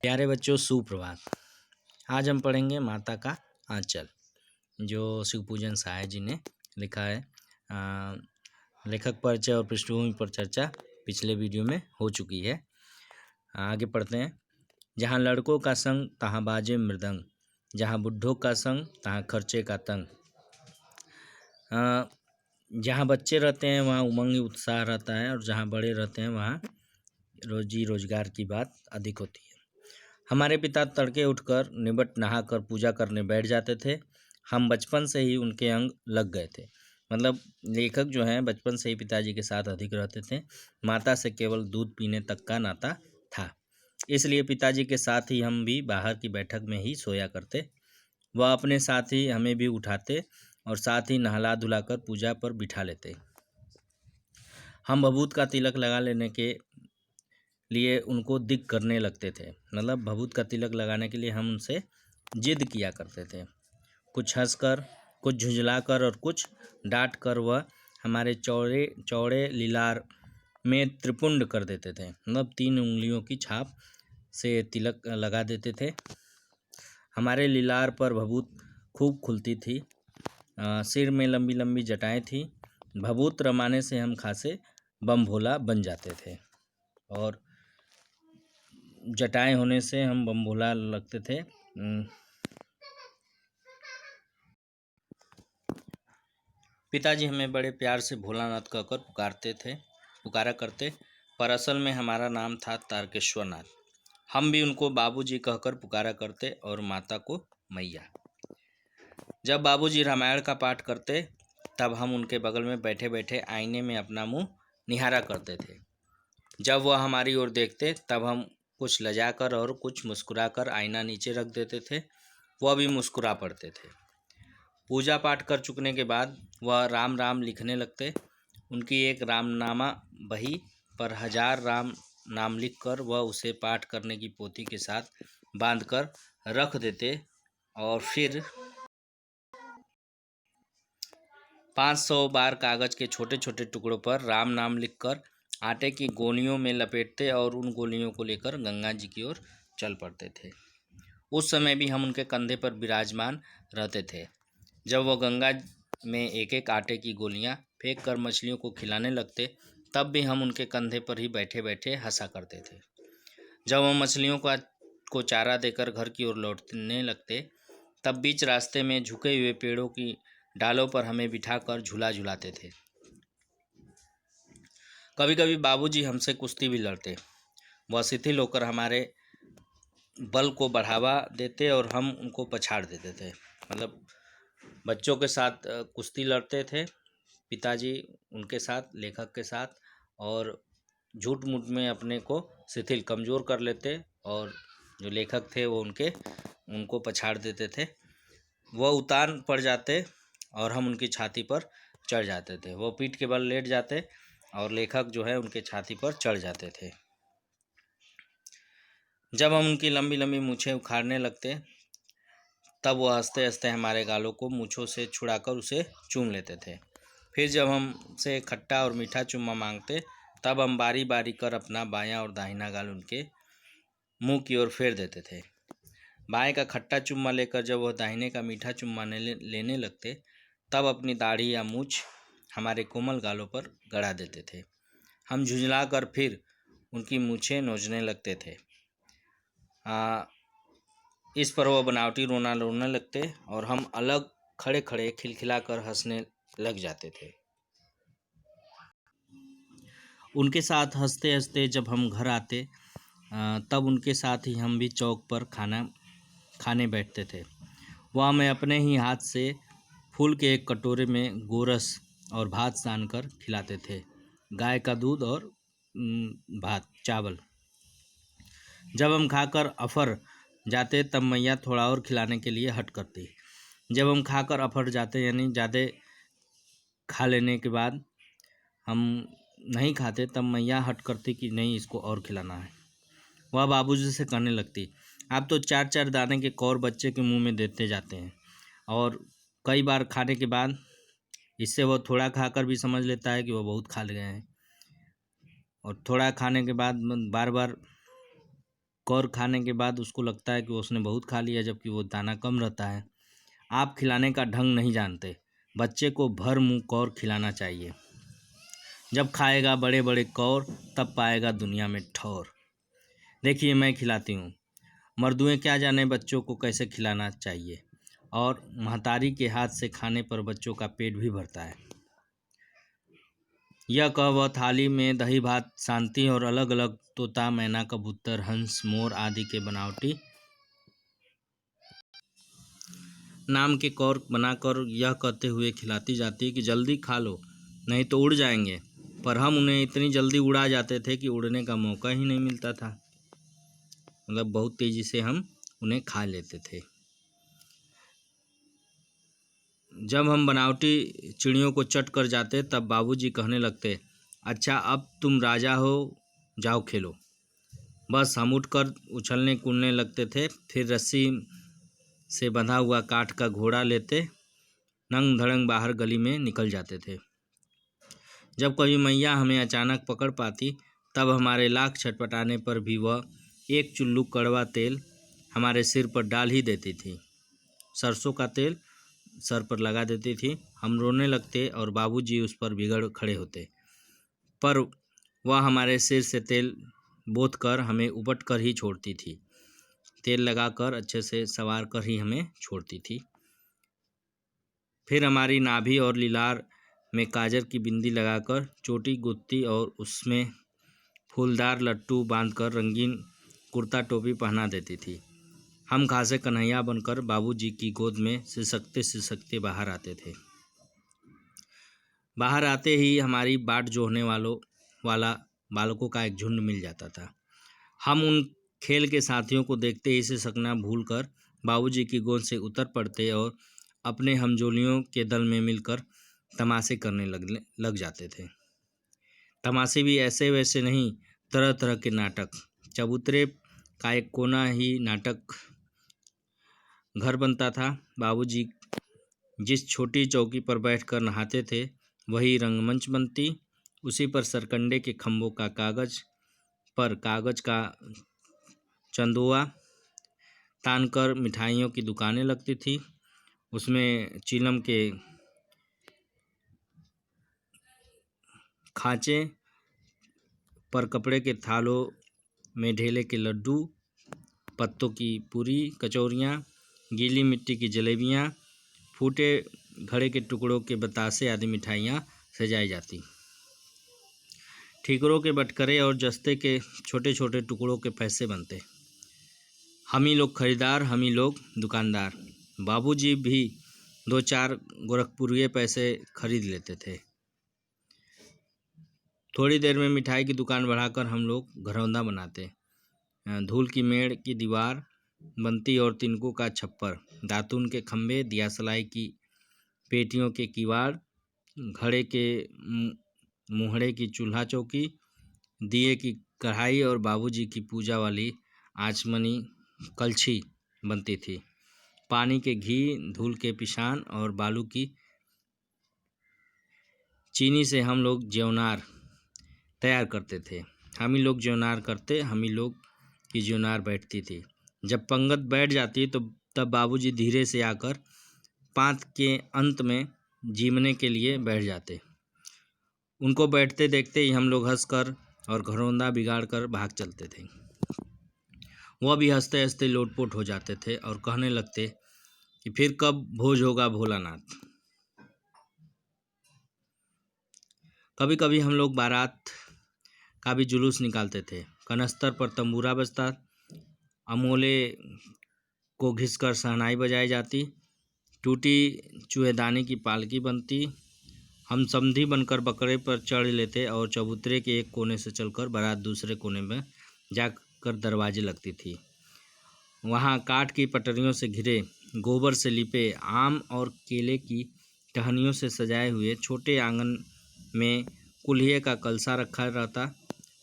प्यारे बच्चों, सुप्रभात। आज हम पढ़ेंगे माता का आंचल, जो शिवपूजन सहाय जी ने लिखा है। लेखक परिचय और पृष्ठभूमि पर चर्चा पिछले वीडियो में हो चुकी है। आगे पढ़ते हैं। जहाँ लड़कों का संग तहाँ बाजे मृदंग, जहाँ बुढ़ों का संग तहाँ खर्चे का तंग। जहाँ बच्चे रहते हैं वहाँ उमंग उत्साह रहता है, और जहाँ बड़े रहते हैं वहाँ रोजी रोजगार की बात अधिक होती है। हमारे पिता तड़के उठकर निबट नहाकर पूजा करने बैठ जाते थे। हम बचपन से ही उनके अंग लग गए थे। मतलब लेखक जो हैं बचपन से ही पिताजी के साथ अधिक रहते थे। माता से केवल दूध पीने तक का नाता था, इसलिए पिताजी के साथ ही हम भी बाहर की बैठक में ही सोया करते। वह अपने साथ ही हमें भी उठाते और साथ ही नहला धुलाकर पूजा पर बिठा लेते। हम भभूत का तिलक लगा लेने के लिए उनको दिक करने लगते थे। मतलब भभूत का तिलक लगाने के लिए हम उनसे जिद किया करते थे। कुछ हंसकर, कुछ झुंझलाकर और कुछ डांट कर वह हमारे चौड़े चौड़े लीलार में त्रिपुंड कर देते थे। मतलब 3 उंगलियों की छाप से तिलक लगा देते थे। हमारे लीलार पर भभूत खूब खुलती थी। सिर में लंबी लंबी जटाएं थी। भभूत रमाने से हम खासे बम भोला बन जाते थे, और जटाएं होने से हम बम भोला लगते थे। पिताजी हमें बड़े प्यार से भोलानाथ कहकर पुकारा करते, पर असल में हमारा नाम था तारकेश्वर नाथ। हम भी उनको बाबूजी कहकर पुकारा करते और माता को मैया। जब बाबूजी रामायण का पाठ करते तब हम उनके बगल में बैठे बैठे आईने में अपना मुंह निहारा करते थे। जब वह हमारी ओर देखते तब हम कुछ लजाकर और कुछ मुस्कुराकर आईना नीचे रख देते थे। वह भी मुस्कुरा पड़ते थे। पूजा पाठ कर चुकने के बाद वह राम राम लिखने लगते। उनकी एक रामनामा बही पर 1000 राम नाम लिखकर वह उसे पाठ करने की पोथी के साथ बांधकर रख देते, और फिर 500 बार कागज के छोटे छोटे टुकड़ों पर राम नाम लिखकर आटे की गोलियों में लपेटते और उन गोलियों को लेकर गंगा जी की ओर चल पड़ते थे। उस समय भी हम उनके कंधे पर विराजमान रहते थे। जब वह गंगा में एक एक आटे की गोलियां फेंक कर मछलियों को खिलाने लगते तब भी हम उनके कंधे पर ही बैठे बैठे हंसा करते थे। जब हम मछलियों को चारा देकर घर की ओर लौटने लगते तब बीच रास्ते में झुके हुए पेड़ों की डालों पर हमें बिठाकर झूला झुलाते थे। कभी कभी बाबूजी हमसे कुश्ती भी लड़ते। वह शिथिल होकर हमारे बल को बढ़ावा देते और हम उनको पछाड़ देते थे। मतलब बच्चों के साथ कुश्ती लड़ते थे पिताजी, उनके साथ, लेखक के साथ, और झूठ मूठ में अपने को शिथिल कमज़ोर कर लेते, और जो लेखक थे वो उनको पछाड़ देते थे। वह उतान पड़ जाते और हम उनकी छाती पर चढ़ जाते थे। वो पीठ के बल लेट जाते और लेखक जो है उनके छाती पर चढ़ जाते थे। जब हम उनकी लंबी लंबी मूछें उखाड़ने लगते तब वह हंसते हंसते हमारे गालों को मूछों से छुड़ाकर उसे चूम लेते थे। फिर जब हमसे खट्टा और मीठा चुम्मा मांगते तब हम बारी बारी कर अपना बायां और दाहिना गाल उनके मुंह की ओर फेर देते थे। बाएं का खट्टा चुम्मा लेकर जब वह दाहिने का मीठा चुम्मा लेने लगते तब अपनी दाढ़ी या मूछ हमारे कोमल गालों पर गड़ा देते थे। हम झुंझला कर फिर उनकी मूछें नोचने लगते थे। इस पर वह बनावटी रोने लगते और हम अलग खड़े खड़े खिलखिलाकर हंसने लग जाते थे। उनके साथ हंसते हंसते जब हम घर आते तब उनके साथ ही हम भी चौक पर खाना खाने बैठते थे। वह हमें अपने ही हाथ से फूल के एक कटोरे में गोरस और भात सान कर खिलाते थे। गाय का दूध और भात चावल। जब हम खाकर अफर जाते तब मैया थोड़ा और खिलाने के लिए हट करती। जब हम खाकर अफर जाते यानी ज़्यादा खा लेने के बाद हम नहीं खाते तब मैया हट करती कि नहीं, इसको और खिलाना है। वह बाबूजी से कहने लगती, आप तो 4-4 दाने के कौर बच्चे के मुंह में देते जाते हैं। और कई बार खाने के बाद इससे वह थोड़ा खाकर भी समझ लेता है कि वह बहुत खा ले गए हैं, और थोड़ा खाने के बाद बार बार कौर खाने के बाद उसको लगता है कि उसने बहुत खा लिया, जबकि वो दाना कम रहता है। आप खिलाने का ढंग नहीं जानते। बच्चे को भर मुंह कौर खिलाना चाहिए। जब खाएगा बड़े बड़े कौर, तब पाएगा दुनिया में ठौर। देखिए, मैं खिलाती हूँ। मर्दुए क्या जाने बच्चों को कैसे खिलाना चाहिए, और महतारी के हाथ से खाने पर बच्चों का पेट भी भरता है। यह कह वह थाली में दही भात, शांति और अलग अलग तोता, मैना, कबूतर, हंस, मोर आदि के बनावटी नाम के कौर बनाकर यह कहते हुए खिलाती जाती कि जल्दी खा लो, नहीं तो उड़ जाएंगे। पर हम उन्हें इतनी जल्दी उड़ा जाते थे कि उड़ने का मौका ही नहीं मिलता था। मतलब बहुत तेज़ी से हम उन्हें खा लेते थे। जब हम बनावटी चिड़ियों को चट कर जाते, तब बाबूजी कहने लगते, अच्छा अब तुम राजा हो, जाओ खेलो। बस हम उठकर उछलने कूदने लगते थे। फिर रस्सी से बंधा हुआ काठ का घोड़ा लेते नंग धड़ंग बाहर गली में निकल जाते थे। जब कभी मैया हमें अचानक पकड़ पाती, तब हमारे लाख छटपटाने पर भी वह एक चुल्लू कड़वा तेल हमारे सिर पर डाल ही देती थी। सरसों का तेल सर पर लगा देती थी। हम रोने लगते और बाबूजी उस पर बिगड़ खड़े होते, पर वह हमारे सिर से तेल बोत कर हमें उपट कर ही छोड़ती थी। तेल लगाकर अच्छे से सवार कर ही हमें छोड़ती थी। फिर हमारी नाभि और लीलार में काजर की बिंदी लगाकर चोटी गुत्ती और उसमें फूलदार लट्टू बांधकर रंगीन कुर्ता टोपी पहना देती थी। हम खासे कन्हैया बनकर बाबूजी की गोद में सिसकते सिसकते बाहर आते थे। बाहर आते ही हमारी बाट जोहने वाला बालकों का एक झुंड मिल जाता था। हम उन खेल के साथियों को देखते ही सिसकना भूलकर बाबूजी की गोद से उतर पड़ते और अपने हमजोलियों के दल में मिलकर तमाशे करने लग जाते थे। तमाशे भी ऐसे वैसे नहीं, तरह तरह के नाटक। चबूतरे का एक कोना ही नाटक घर बनता था। बाबूजी जिस छोटी चौकी पर बैठकर नहाते थे, वही रंगमंच बनती। उसी पर सरकंडे के खंभों का कागज का चंदुआ तानकर मिठाइयों की दुकानें लगती थी। उसमें चीलम के खांचे पर कपड़े के थालों में ढेले के लड्डू, पत्तों की पूरी, कचौरियाँ, गीली मिट्टी की जलेबियाँ, फूटे घड़े के टुकड़ों के बतासे आदि मिठाइयाँ सजाई जाती। ठीकरों के बटकरे और जस्ते के छोटे छोटे टुकड़ों के पैसे बनते। हम ही लोग खरीदार, हम ही लोग दुकानदार। बाबूजी भी 2-4 गोरखपुरिये पैसे खरीद लेते थे। थोड़ी देर में मिठाई की दुकान बढ़ाकर हम लोग घरौंदा बनाते। धूल की मेड़ की दीवार बनती और तिनकों का छप्पर, दातून के खंभे, दियासलाई की पेटियों के किवाड़, घड़े के मुहड़े की चूल्हा चौकी, दिए की कढ़ाई और बाबूजी की पूजा वाली आचमनी कलछी बनती थी। पानी के घी, धूल के पिशान और बालू की चीनी से हम लोग ज्योनार तैयार करते थे। हम ही लोग ज्योनार करते, हम ही लोग की ज्योनार बैठती थी। जब पंगत बैठ जाती तो तब बाबूजी धीरे से आकर पांत के अंत में जीमने के लिए बैठ जाते। उनको बैठते देखते ही हम लोग हंसकर और घरौंदा बिगाड़ कर भाग चलते थे। वह भी हंसते हंसते लोटपोट हो जाते थे और कहने लगते कि फिर कब भोज होगा भोलानाथ। कभी कभी हम लोग बारात का भी जुलूस निकालते थे। कनस्तर पर तंबूरा बजता, अमोले को घिसकर शहनाई बजाई जाती, टूटी चूहेदानी की पालकी बनती। हम समधी बनकर बकरे पर चढ़ लेते और चबूतरे के एक कोने से चलकर बारात दूसरे कोने में जाकर दरवाजे लगती थी। वहाँ काठ की पटरियों से घिरे, गोबर से लिपे, आम और केले की टहनियों से सजाए हुए छोटे आंगन में कुल्हिए का कलसा रखा रहता।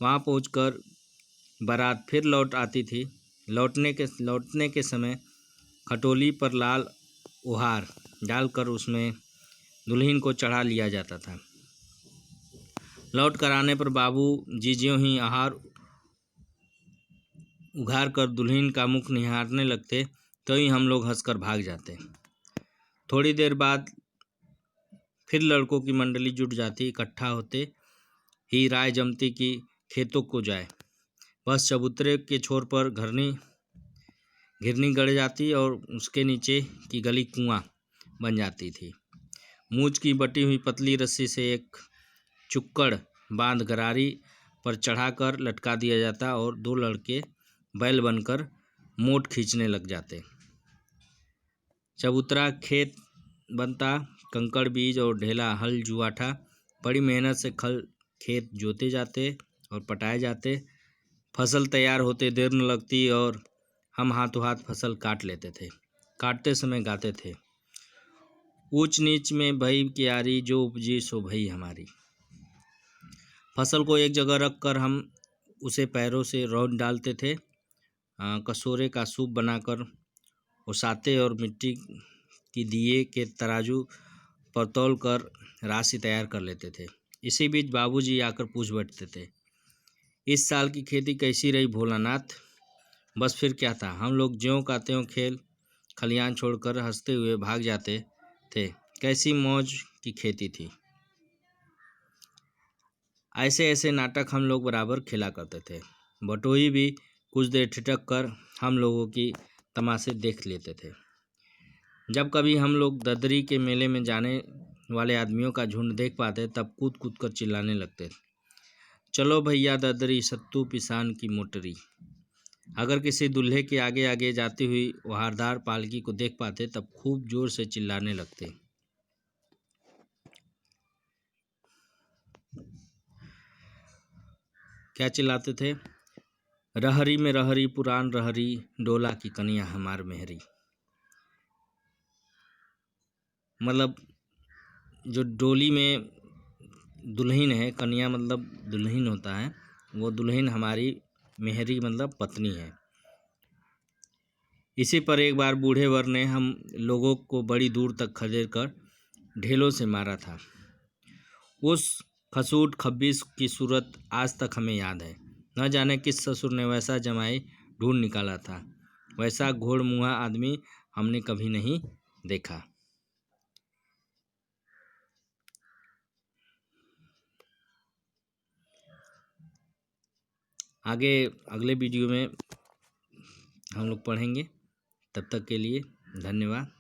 वहाँ पहुंचकर बारात फिर लौट आती थी। लौटने के समय खटोली पर लाल उहार डालकर उसमें दुल्हन को चढ़ा लिया जाता था। लौट कर आने पर बाबू जी ज्यों ही आहार उघार कर दुल्हन का मुख निहारने लगते तो ही हम लोग हंसकर भाग जाते। थोड़ी देर बाद फिर लड़कों की मंडली जुट जाती, इकट्ठा होते ही राय जमती कि खेतों को जाए। बस चबूतरे के छोर पर घिरनी गड़ जाती और उसके नीचे की गली कुआं बन जाती थी। मूंछ की बटी हुई पतली रस्सी से एक चुक्कड़ बांध गरारी पर चढ़ाकर लटका दिया जाता और दो लड़के बैल बनकर मोट खींचने लग जाते। चबूतरा खेत बनता, कंकड़ बीज और ढेला हल जुआठा बड़ी मेहनत से खेत जोते जाते और पटाए जाते। फसल तैयार होते देर न लगती और हम हाथों हाथ फसल काट लेते थे। काटते समय गाते थे, ऊंच नीच में भई क्यारी, जो उपजी सो भई हमारी। फसल को एक जगह रख कर हम उसे पैरों से रौंद डालते थे। कसोरे का सूप बनाकर उसाते और मिट्टी की दिए के तराजू पर तौल कर राशि तैयार कर लेते थे। इसी बीच बाबूजी आकर पूछ बैठते थे, इस साल की खेती कैसी रही भोलानाथ? बस फिर क्या था, हम लोग ज्यों का त्यों खेल खलियान छोड़कर हंसते हुए भाग जाते थे। कैसी मौज की खेती थी। ऐसे ऐसे नाटक हम लोग बराबर खेला करते थे। बटोही भी कुछ देर ठिठक कर हम लोगों की तमाशे देख लेते थे। जब कभी हम लोग ददरी के मेले में जाने वाले आदमियों का झुंड देख पाते तब कूद कूद कर चिल्लाने लगते, चलो भैया ददरी, सत्तू पिसान की मोटरी। अगर किसी दूल्हे के आगे आगे जाती हुई वहारदार पालकी को देख पाते तब खूब जोर से चिल्लाने लगते। क्या चिल्लाते थे? रहरी में रहरी पुरान रहरी, डोला की कन्या हमार मेहरी। मतलब जो डोली में दुल्हन है, कन्या मतलब दुल्हन होता है, वो दुल्हन हमारी मेहरी मतलब पत्नी है। इसी पर एक बार बूढ़े वर ने हम लोगों को बड़ी दूर तक खदेड़ कर ढेलों से मारा था। उस खसूट खब्बीस की सूरत आज तक हमें याद है। न जाने किस ससुर ने वैसा जमाई ढूंढ निकाला था। वैसा घोड़मुहा आदमी हमने कभी नहीं देखा। आगे अगले वीडियो में हम लोग पढ़ेंगे। तब तक के लिए धन्यवाद।